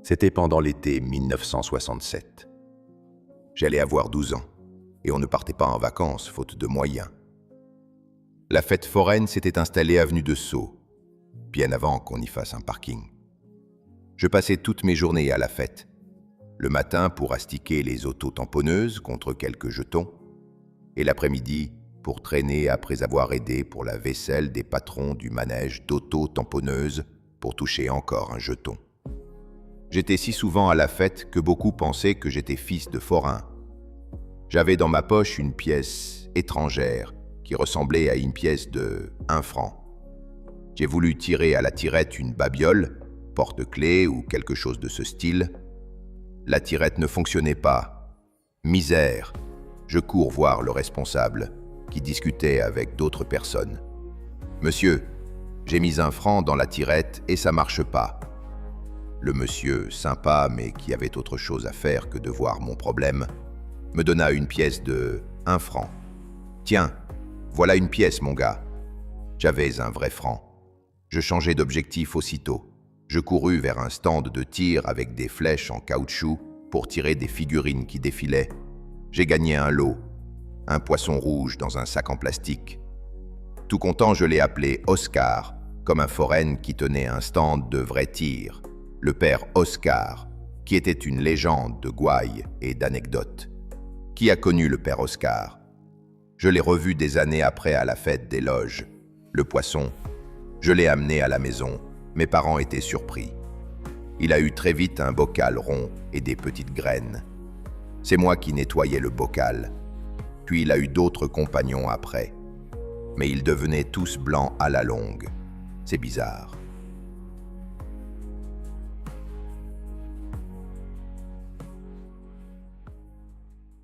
C'était pendant l'été 1967. J'allais avoir 12 ans, et on ne partait pas en vacances, faute de moyens. La fête foraine s'était installée avenue de Sceaux, bien avant qu'on y fasse un parking. Je passais toutes mes journées à la fête. Le matin pour astiquer les auto-tamponneuses contre quelques jetons, et l'après-midi pour traîner après avoir aidé pour la vaisselle des patrons du manège d'auto-tamponneuses pour toucher encore un jeton. J'étais si souvent à la fête que beaucoup pensaient que j'étais fils de forain. J'avais dans ma poche une pièce étrangère qui ressemblait à une pièce de 1 franc. J'ai voulu tirer à la tirette une babiole, porte-clés ou quelque chose de ce style. La tirette ne fonctionnait pas. Misère! Je cours voir le responsable, qui discutait avec d'autres personnes. « Monsieur, j'ai mis 1 franc dans la tirette et ça marche pas. » Le monsieur, sympa mais qui avait autre chose à faire que de voir mon problème, me donna une pièce de 1 franc. « Tiens, voilà une pièce, mon gars. » J'avais un vrai franc. Je changeai d'objectif aussitôt. Je courus vers un stand de tir avec des flèches en caoutchouc pour tirer des figurines qui défilaient. J'ai gagné un lot, un poisson rouge dans un sac en plastique. Tout content, je l'ai appelé Oscar, comme un foraine qui tenait un stand de vrais tirs. Le père Oscar, qui était une légende de gouailles et d'anecdotes. Qui a connu le père Oscar? Je l'ai revu des années après à la fête des loges. Le poisson, je l'ai amené à la maison. Mes parents étaient surpris. Il a eu très vite un bocal rond et des petites graines. C'est moi qui nettoyais le bocal. Puis il a eu d'autres compagnons après. Mais ils devenaient tous blancs à la longue. C'est bizarre.